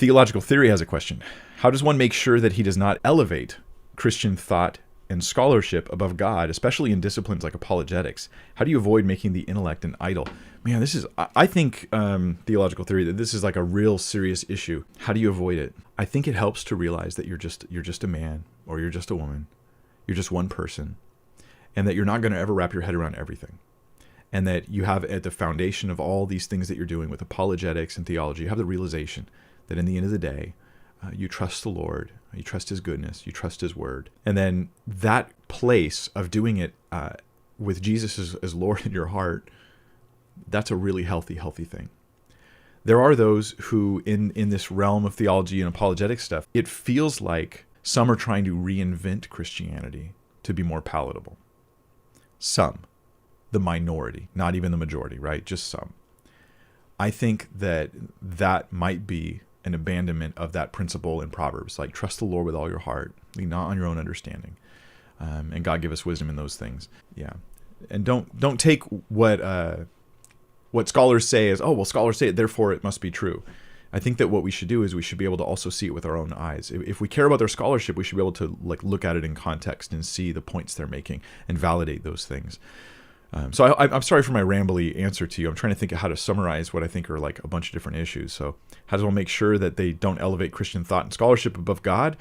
Theological Theory has a question. How does one make sure that he does not elevate Christian thought and scholarship above God, especially in disciplines like apologetics? How do you avoid making the intellect an idol? Man, I think Theological Theory, that this is like a real serious issue. How do you avoid it? I think it helps to realize that you're just a man, or you're just a woman. You're just one person, and that you're not going to ever wrap your head around everything. And that you have at the foundation of all these things that you're doing with apologetics and theology, you have the realization that in the end of the day, you trust the Lord, you trust His goodness, you trust His word. And then that place of doing it with Jesus as Lord in your heart, that's a really healthy thing. There are those who, in this realm of theology and apologetic stuff, it feels like some are trying to reinvent Christianity to be more palatable. Some, the minority, not even the majority, right? Just some. I think that might be an abandonment of that principle in Proverbs, like trust the Lord with all your heart, lean not on your own understanding, and God give us wisdom in those things. Yeah, and don't take what scholars say as, oh well, scholars say it, therefore it must be true. I think that what we should do is we should be able to also see it with our own eyes. If we care about their scholarship, we should be able to look at it in context and see the points they're making and validate those things. So I'm sorry for my rambly answer to you. I'm trying to think of how to summarize what I think are like a bunch of different issues. So how does one make sure that they don't elevate Christian thought and scholarship above God?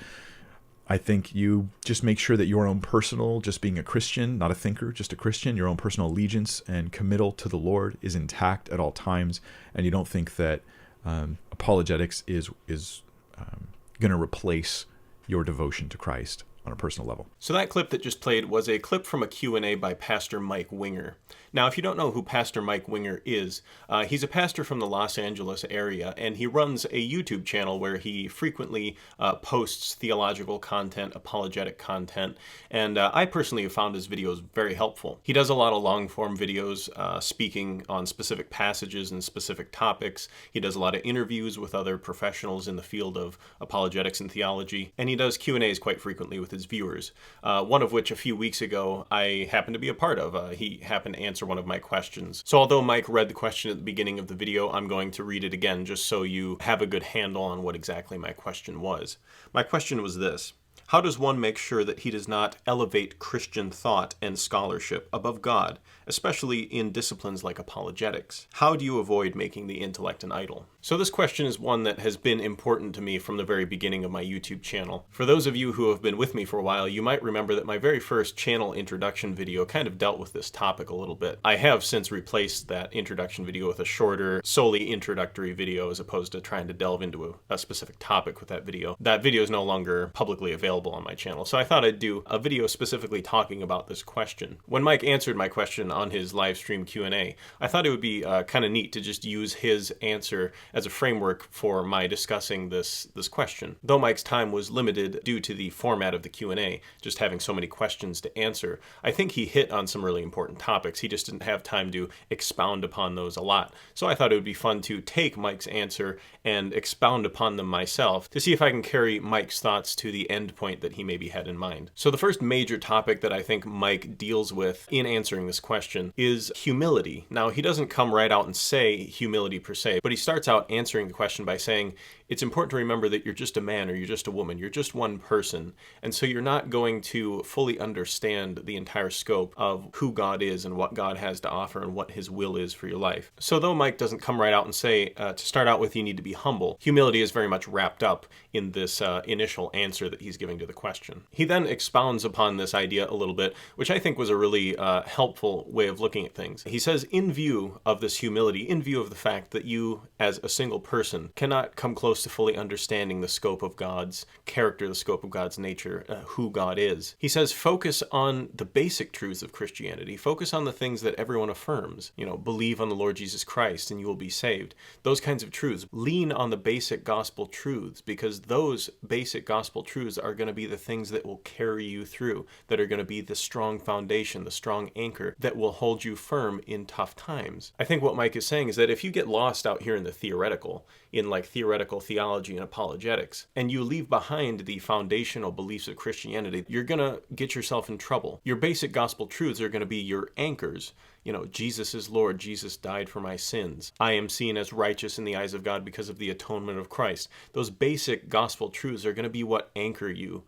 I think you just make sure that your own personal, just being a Christian, not a thinker, just a Christian, your own personal allegiance and committal to the Lord is intact at all times. And you don't think that apologetics is going to replace your devotion to Christ on a personal level. So that clip that just played was a clip from a Q&A by Pastor Mike Winger. Now, if you don't know who Pastor Mike Winger is, he's a pastor from the Los Angeles area, and he runs a YouTube channel where he frequently posts theological content, apologetic content, and I personally have found his videos very helpful. He does a lot of long-form videos speaking on specific passages and specific topics. He does a lot of interviews with other professionals in the field of apologetics and theology, and he does Q&As quite frequently with his viewers, one of which a few weeks ago I happened to be a part of. He happened to answer one of my questions. So although Mike read the question at the beginning of the video, I'm going to read it again just so you have a good handle on what exactly my question was. My question was this: how does one make sure that he does not elevate Christian thought and scholarship above God, especially in disciplines like apologetics? How do you avoid making the intellect an idol? So this question is one that has been important to me from the very beginning of my YouTube channel. For those of you who have been with me for a while, you might remember that my very first channel introduction video kind of dealt with this topic a little bit. I have since replaced that introduction video with a shorter, solely introductory video as opposed to trying to delve into a specific topic with that video. That video is no longer publicly available on my channel, so I thought I'd do a video specifically talking about this question. When Mike answered my question on his live stream Q&A, I thought it would be kind of neat to just use his answer as a framework for my discussing this question. Though Mike's time was limited due to the format of the Q&A, just having so many questions to answer, I think he hit on some really important topics. He just didn't have time to expound upon those a lot. So I thought it would be fun to take Mike's answer and expound upon them myself to see if I can carry Mike's thoughts to the end point that he maybe had in mind. So the first major topic that I think Mike deals with in answering this question is humility. Now, he doesn't come right out and say humility per se, but he starts out answering the question by saying it's important to remember that you're just a man or you're just a woman, you're just one person, and so you're not going to fully understand the entire scope of who God is and what God has to offer and what His will is for your life. So though Mike doesn't come right out and say, to start out with, you need to be humble, humility is very much wrapped up in this initial answer that he's giving to the question. He then expounds upon this idea a little bit, which I think was a really helpful way of looking at things. He says, in view of this humility, in view of the fact that you as a single person cannot come close to fully understanding the scope of God's character, the scope of God's nature, who God is, he says, focus on the basic truths of Christianity. Focus on the things that everyone affirms. Believe on the Lord Jesus Christ and you will be saved. Those kinds of truths. Lean on the basic gospel truths, because those basic gospel truths are going to be the things that will carry you through, that are going to be the strong foundation, the strong anchor that will hold you firm in tough times. I think what Mike is saying is that if you get lost out here in the theoretical, in like theoretical theology and apologetics, and you leave behind the foundational beliefs of Christianity, you're going to get yourself in trouble. Your basic gospel truths are going to be your anchors. Jesus is Lord, Jesus died for my sins. I am seen as righteous in the eyes of God because of the atonement of Christ. Those basic gospel truths are going to be what anchor you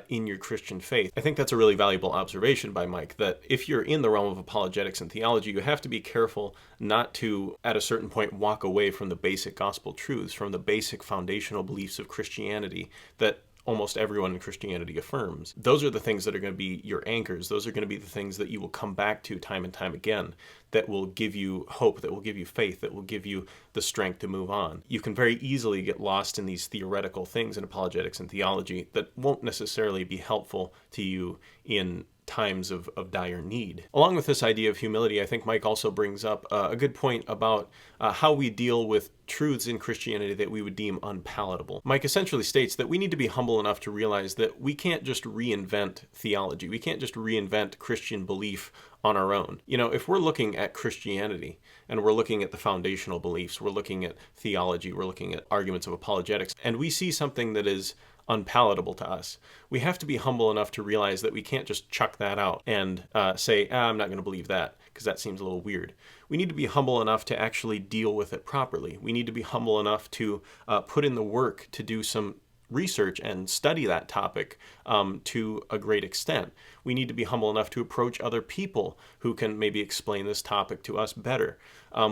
in your Christian faith. I think that's a really valuable observation by Mike, that if you're in the realm of apologetics and theology, you have to be careful not to, at a certain point, walk away from the basic gospel truths, from the basic foundational beliefs of Christianity that almost everyone in Christianity affirms. Those are the things that are going to be your anchors. Those are going to be the things that you will come back to time and time again, that will give you hope, that will give you faith, that will give you the strength to move on. You can very easily get lost in these theoretical things in apologetics and theology that won't necessarily be helpful to you in times of dire need. Along with this idea of humility, I think Mike also brings up a good point about how we deal with truths in Christianity that we would deem unpalatable. Mike essentially states that we need to be humble enough to realize that we can't just reinvent theology. We can't just reinvent Christian belief on our own. If we're looking at Christianity and we're looking at the foundational beliefs, we're looking at theology, we're looking at arguments of apologetics, and we see something that is unpalatable to us, we have to be humble enough to realize that we can't just chuck that out and say, I'm not going to believe that, because that seems a little weird. We need to be humble enough to actually deal with it properly. We need to be humble enough to put in the work to do some research and study that topic to a great extent. We need to be humble enough to approach other people who can maybe explain this topic to us better.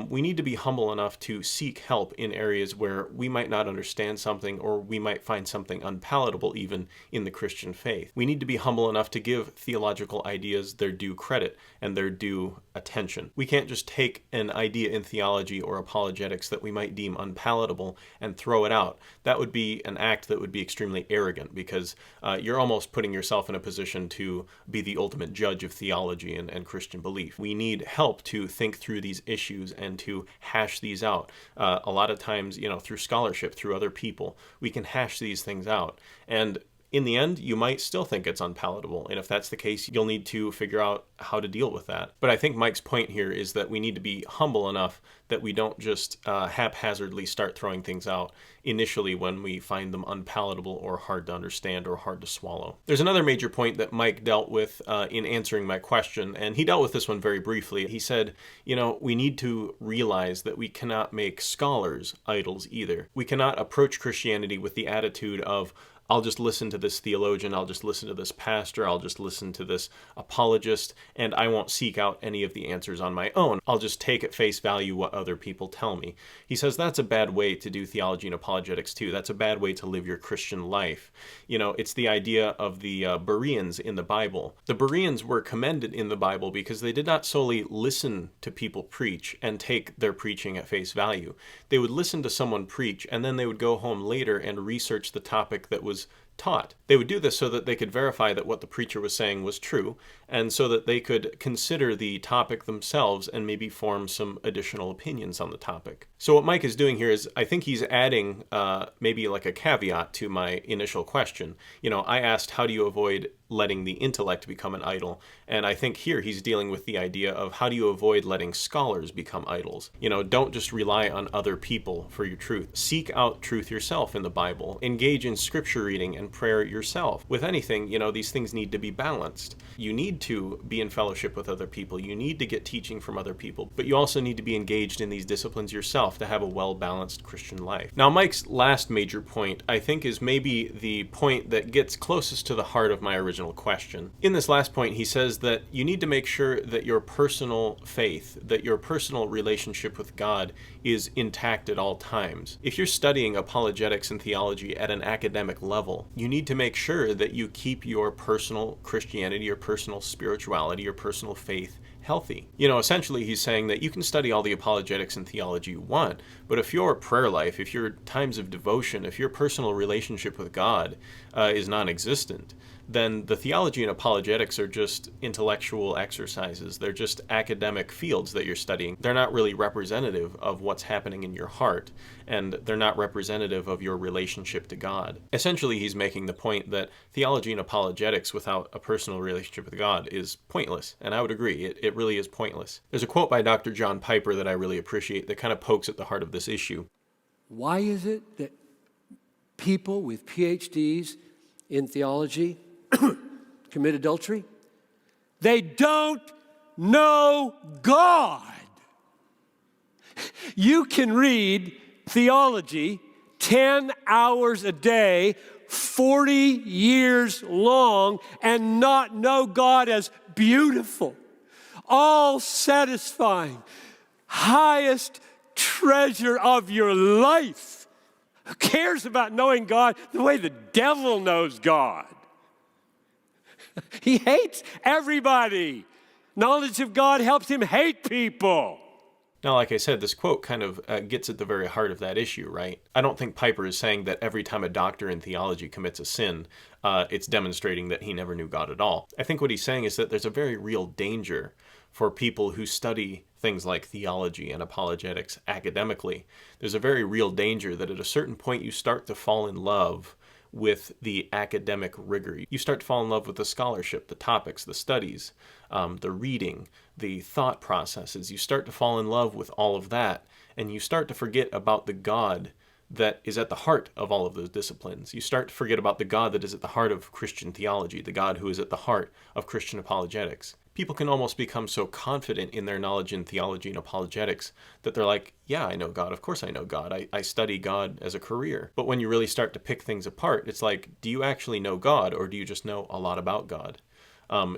We need to be humble enough to seek help in areas where we might not understand something, or we might find something unpalatable even in the Christian faith. We need to be humble enough to give theological ideas their due credit and their due attention. We can't just take an idea in theology or apologetics that we might deem unpalatable and throw it out. That would be an act that would be extremely arrogant, because you're almost putting yourself in a position to be the ultimate judge of theology and Christian belief. We need help to think through these issues and to hash these out. A lot of times, through scholarship, through other people, we can hash these things out. And in the end, you might still think it's unpalatable. And if that's the case, you'll need to figure out how to deal with that. But I think Mike's point here is that we need to be humble enough that we don't just haphazardly start throwing things out initially when we find them unpalatable or hard to understand or hard to swallow. There's another major point that Mike dealt with in answering my question, and he dealt with this one very briefly. He said, we need to realize that we cannot make scholars idols either. We cannot approach Christianity with the attitude of, I'll just listen to this theologian, I'll just listen to this pastor, I'll just listen to this apologist, and I won't seek out any of the answers on my own. I'll just take at face value what other people tell me. He says that's a bad way to do theology and apologetics too. That's a bad way to live your Christian life. It's the idea of the Bereans in the Bible. The Bereans were commended in the Bible because they did not solely listen to people preach and take their preaching at face value. They would listen to someone preach, and then they would go home later and research the topic that was taught. They would do this so that they could verify that what the preacher was saying was true, and so that they could consider the topic themselves and maybe form some additional opinions on the topic. So what Mike is doing here is, I think he's adding maybe like a caveat to my initial question. I asked, how do you avoid letting the intellect become an idol? And I think here he's dealing with the idea of, how do you avoid letting scholars become idols? Don't just rely on other people for your truth. Seek out truth yourself in the Bible. Engage in scripture reading and prayer yourself. With anything, these things need to be balanced. You need to be in fellowship with other people. You need to get teaching from other people, but you also need to be engaged in these disciplines yourself to have a well-balanced Christian life. Now, Mike's last major point, I think, is maybe the point that gets closest to the heart of my original question. In this last point, he says that you need to make sure that your personal faith, that your personal relationship with God is intact at all times. If you're studying apologetics and theology at an academic level, you need to make sure that you keep your personal Christianity, your personal spirituality, your personal faith healthy. Essentially he's saying that you can study all the apologetics and theology you want, but if your prayer life, if your times of devotion, if your personal relationship with God is non-existent, then the theology and apologetics are just intellectual exercises. They're just academic fields that you're studying. They're not really representative of what's happening in your heart, and they're not representative of your relationship to God. Essentially, he's making the point that theology and apologetics without a personal relationship with God is pointless, and I would agree. It really is pointless. There's a quote by Dr. John Piper that I really appreciate that kind of pokes at the heart of this issue. Why is it that people with PhDs in theology commit adultery? They don't know God. You can read theology 10 hours a day, 40 years long, and not know God as beautiful, all satisfying, highest treasure of your life. Who cares about knowing God the way the devil knows God? He hates everybody. Knowledge of God helps him hate people. Now, like I said, this quote kind of gets at the very heart of that issue, right? I don't think Piper is saying that every time a doctor in theology commits a sin, it's demonstrating that he never knew God at all. I think what he's saying is that there's a very real danger for people who study things like theology and apologetics academically. There's a very real danger that at a certain point you start to fall in love with the academic rigor. You start to fall in love with the scholarship, the topics, the studies, the reading, the thought processes. You start to fall in love with all of that, and you start to forget about the God that is at the heart of all of those disciplines. You start to forget about the God that is at the heart of Christian theology, the God who is at the heart of Christian apologetics. People can almost become so confident in their knowledge in theology and apologetics that they're like, yeah, I know God. Of course I know God. I study God as a career. But when you really start to pick things apart, it's like, do you actually know God, or do you just know a lot about God?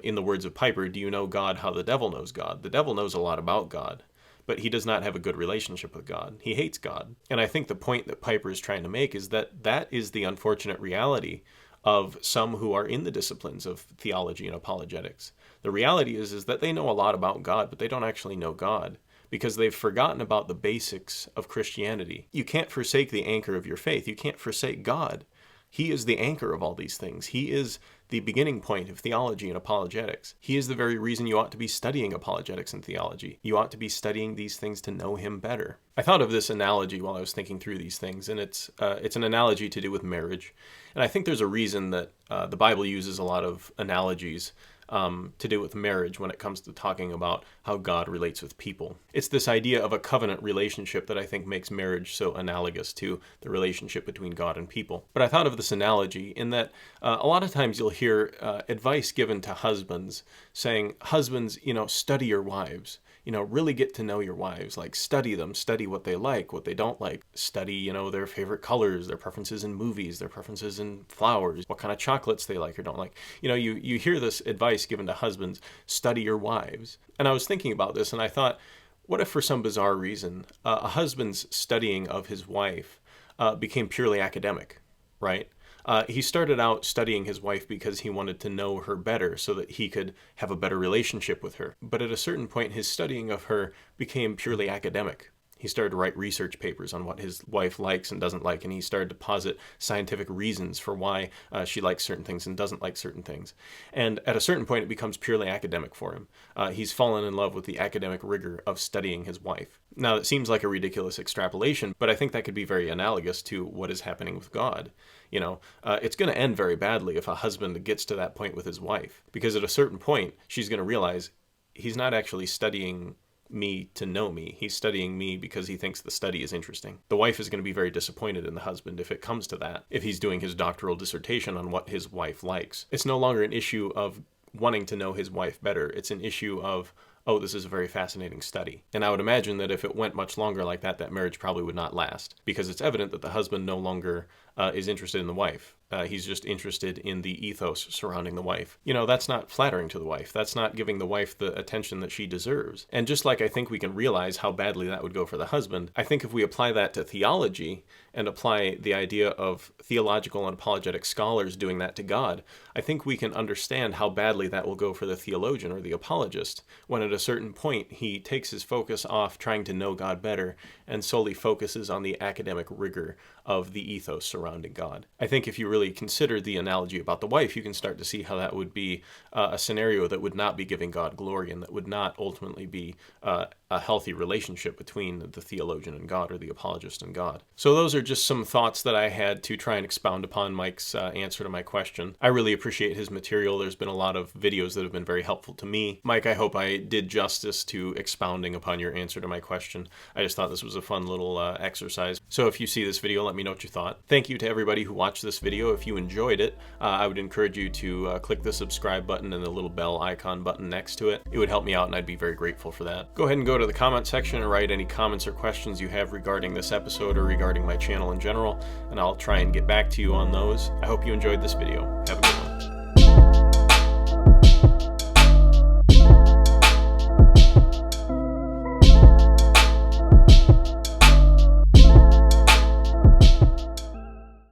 In the words of Piper, do you know God how the devil knows God? The devil knows a lot about God, but he does not have a good relationship with God. He hates God. And I think the point that Piper is trying to make is that that is the unfortunate reality of some who are in the disciplines of theology and apologetics. The reality is that they know a lot about God, but they don't actually know God because they've forgotten about the basics of Christianity. You can't forsake the anchor of your faith. You can't forsake God. He is the anchor of all these things. He is the beginning point of theology and apologetics. He is the very reason you ought to be studying apologetics and theology. You ought to be studying these things to know him better. I thought of this analogy while I was thinking through these things, and it's an analogy to do with marriage. And I think there's a reason that the Bible uses a lot of analogies to do with marriage when it comes to talking about how God relates with people. It's this idea of a covenant relationship that I think makes marriage so analogous to the relationship between God and people. But I thought of this analogy in that a lot of times you'll hear advice given to husbands saying, husbands, study your wives. Really get to know your wives, like study them, study what they like, what they don't like, study, their favorite colors, their preferences in movies, their preferences in flowers, what kind of chocolates they like or don't like. You hear this advice given to husbands, study your wives. And I was thinking about this and I thought, what if for some bizarre reason, a husband's studying of his wife became purely academic, right? He started out studying his wife because he wanted to know her better so that he could have a better relationship with her. But at a certain point, his studying of her became purely academic. He started to write research papers on what his wife likes and doesn't like, and he started to posit scientific reasons for why she likes certain things and doesn't like certain things. And at a certain point, it becomes purely academic for him. He's fallen in love with the academic rigor of studying his wife. Now, it seems like a ridiculous extrapolation, but I think that could be very analogous to what is happening with God. It's going to end very badly if a husband gets to that point with his wife, because at a certain point, she's going to realize he's not actually studying me to know me. He's studying me because he thinks the study is interesting. The wife is going to be very disappointed in the husband if it comes to that, if he's doing his doctoral dissertation on what his wife likes. It's no longer an issue of wanting to know his wife better. It's an issue of, oh, this is a very fascinating study. And I would imagine that if it went much longer like that, that marriage probably would not last, because it's evident that the husband no longer is interested in the wife. He's just interested in the ethos surrounding the wife. That's not flattering to the wife. That's not giving the wife the attention that she deserves. And just like I think we can realize how badly that would go for the husband, I think if we apply that to theology and apply the idea of theological and apologetic scholars doing that to God, I think we can understand how badly that will go for the theologian or the apologist when at a certain point he takes his focus off trying to know God better and solely focuses on the academic rigor of the ethos surrounding God. I think if you really consider the analogy about the wife, you can start to see how that would be a scenario that would not be giving God glory and that would not ultimately be a healthy relationship between the theologian and God, or the apologist and God. So those are just some thoughts that I had to try and expound upon Mike's answer to my question. I really appreciate his material. There's been a lot of videos that have been very helpful to me. Mike, I hope I did justice to expounding upon your answer to my question. I just thought this was a fun little exercise. So if you see this video, let me know what you thought. Thank you to everybody who watched this video. If you enjoyed it, I would encourage you to click the subscribe button and the little bell icon button next to it. It would help me out and I'd be very grateful for that. Go ahead and go to the comment section and write any comments or questions you have regarding this episode or regarding my channel in general, and I'll try and get back to you on those. I hope you enjoyed this video. Have a good one.